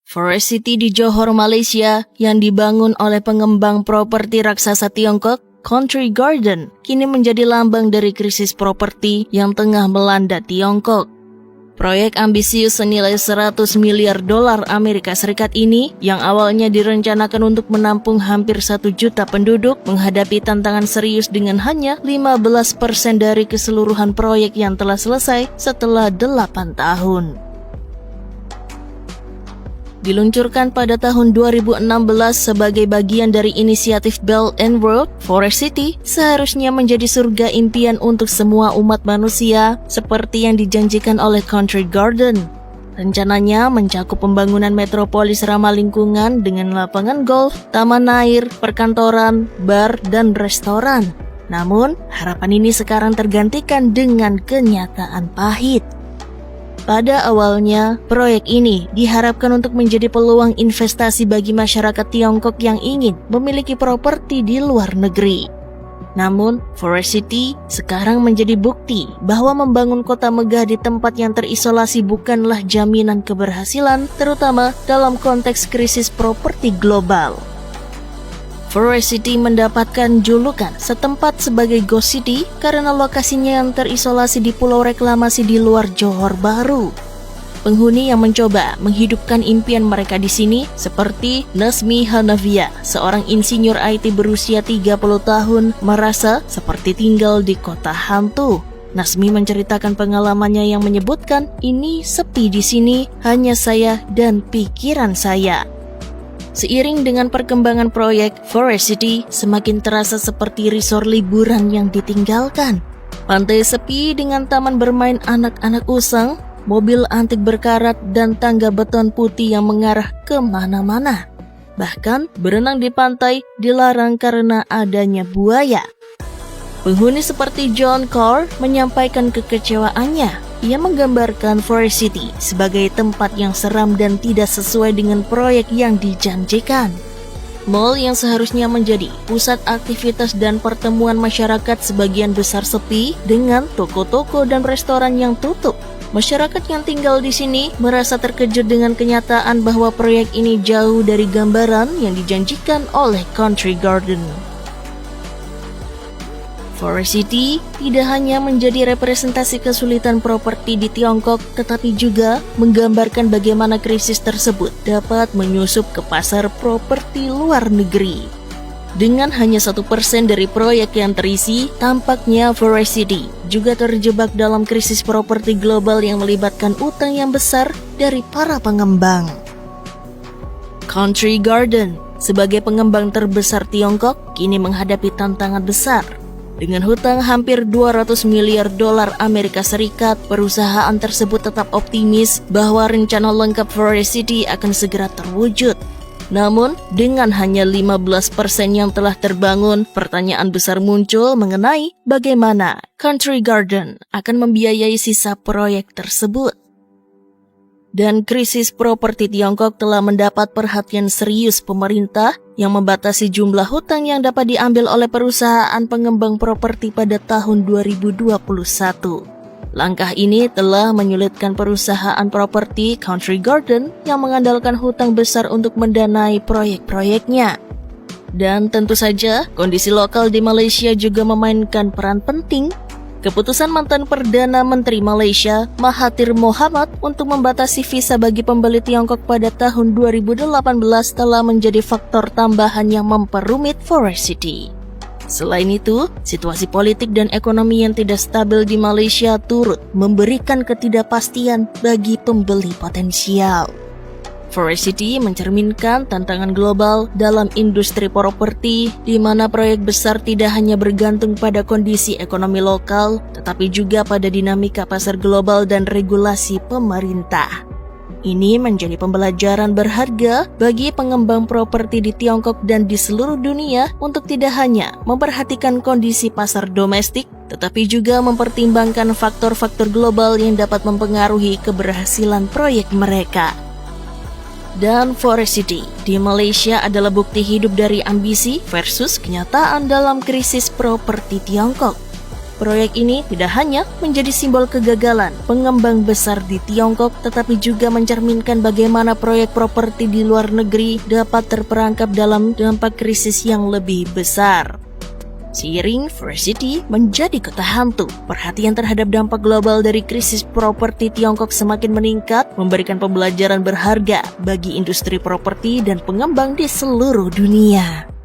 Forest City di Johor, Malaysia yang dibangun oleh pengembang properti raksasa Tiongkok, Country Garden, kini menjadi lambang dari krisis properti yang tengah melanda Tiongkok. Proyek ambisius senilai 100 miliar dolar Amerika Serikat ini yang awalnya direncanakan untuk menampung hampir 1 juta penduduk menghadapi tantangan serius dengan hanya 15% dari keseluruhan proyek yang telah selesai setelah 8 tahun. Diluncurkan pada tahun 2016 sebagai bagian dari inisiatif Belt and Road, Forest City seharusnya menjadi surga impian untuk semua umat manusia seperti yang dijanjikan oleh Country Garden. Rencananya mencakup pembangunan metropolis ramah lingkungan dengan lapangan golf, taman air, perkantoran, bar, dan restoran. Namun, harapan ini sekarang tergantikan dengan kenyataan pahit. Pada awalnya, proyek ini diharapkan untuk menjadi peluang investasi bagi masyarakat Tiongkok yang ingin memiliki properti di luar negeri. Namun, Forest City sekarang menjadi bukti bahwa membangun kota megah di tempat yang terisolasi bukanlah jaminan keberhasilan, terutama dalam konteks krisis properti global. Forest City mendapatkan julukan setempat sebagai Ghost City karena lokasinya yang terisolasi di pulau reklamasi di luar Johor Bahru. Penghuni yang mencoba menghidupkan impian mereka di sini seperti Nazmi Hanafia, seorang insinyur IT berusia 30 tahun, merasa seperti tinggal di kota hantu. Nazmi menceritakan pengalamannya yang menyebutkan, "Ini sepi di sini, hanya saya dan pikiran saya." Seiring dengan perkembangan proyek, Forest City semakin terasa seperti resort liburan yang ditinggalkan. Pantai sepi dengan taman bermain anak-anak usang, mobil antik berkarat, dan tangga beton putih yang mengarah kemana-mana. Bahkan, berenang di pantai dilarang karena adanya buaya. Penghuni seperti John Carr menyampaikan kekecewaannya. Ia menggambarkan Forest City sebagai tempat yang seram dan tidak sesuai dengan proyek yang dijanjikan. Mall yang seharusnya menjadi pusat aktivitas dan pertemuan masyarakat sebagian besar sepi dengan toko-toko dan restoran yang tutup. Masyarakat yang tinggal di sini merasa terkejut dengan kenyataan bahwa proyek ini jauh dari gambaran yang dijanjikan oleh Country Garden. Forest City tidak hanya menjadi representasi kesulitan properti di Tiongkok, tetapi juga menggambarkan bagaimana krisis tersebut dapat menyusup ke pasar properti luar negeri. Dengan hanya 1% dari proyek yang terisi, tampaknya Forest City juga terjebak dalam krisis properti global yang melibatkan utang yang besar dari para pengembang. Country Garden sebagai pengembang terbesar Tiongkok kini menghadapi tantangan besar. Dengan hutang hampir 200 miliar dolar Amerika Serikat, perusahaan tersebut tetap optimis bahwa rencana lengkap Forest City akan segera terwujud. Namun, dengan hanya 15% yang telah terbangun, pertanyaan besar muncul mengenai bagaimana Country Garden akan membiayai sisa proyek tersebut. Dan krisis properti Tiongkok telah mendapat perhatian serius pemerintah yang membatasi jumlah hutang yang dapat diambil oleh perusahaan pengembang properti pada tahun 2021. Langkah ini telah menyulitkan perusahaan properti Country Garden yang mengandalkan hutang besar untuk mendanai proyek-proyeknya. Dan tentu saja, kondisi lokal di Malaysia juga memainkan peran penting. Keputusan mantan Perdana Menteri Malaysia, Mahathir Mohamad, untuk membatasi visa bagi pembeli Tiongkok pada tahun 2018 telah menjadi faktor tambahan yang memperumit Forest City. Selain itu, situasi politik dan ekonomi yang tidak stabil di Malaysia turut memberikan ketidakpastian bagi pembeli potensial. Forest City mencerminkan tantangan global dalam industri properti, di mana proyek besar tidak hanya bergantung pada kondisi ekonomi lokal, tetapi juga pada dinamika pasar global dan regulasi pemerintah. Ini menjadi pembelajaran berharga bagi pengembang properti di Tiongkok dan di seluruh dunia untuk tidak hanya memperhatikan kondisi pasar domestik, tetapi juga mempertimbangkan faktor-faktor global yang dapat mempengaruhi keberhasilan proyek mereka. Dan Forest City di Malaysia adalah bukti hidup dari ambisi versus kenyataan dalam krisis properti Tiongkok. Proyek ini tidak hanya menjadi simbol kegagalan pengembang besar di Tiongkok, tetapi juga mencerminkan bagaimana proyek properti di luar negeri dapat terperangkap dalam dampak krisis yang lebih besar. Seiring First City menjadi kota hantu, perhatian terhadap dampak global dari krisis properti Tiongkok semakin meningkat, memberikan pembelajaran berharga bagi industri properti dan pengembang di seluruh dunia.